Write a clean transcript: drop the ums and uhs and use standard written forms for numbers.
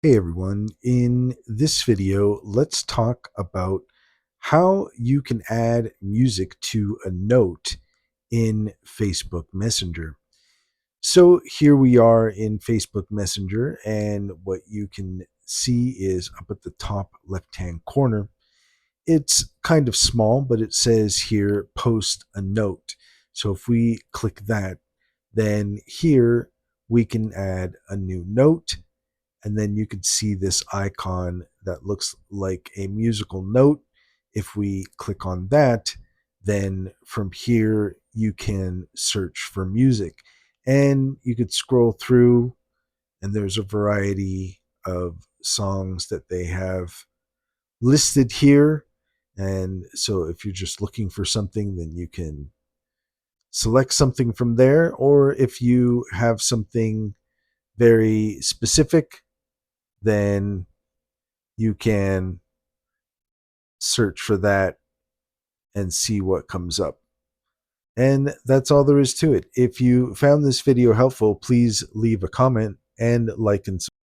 Hey everyone, in this video, let's talk about how you can add music to a note in Facebook Messenger. So here we are in Facebook Messenger, and what you can see is up at the top left-hand corner. It's kind of small, but it says here, post a note. So if we click that, then here we can add a new note, and then you can see this icon that looks like a musical note. If we click on that, then from here you can search for music, and you could scroll through, and there's a variety of songs that they have listed here. And so if you're just looking for something, then you can select something from there, or if you have something very specific, then you can search for that and see what comes up. And that's all there is to it. If you found this video helpful, please leave a comment and like and subscribe.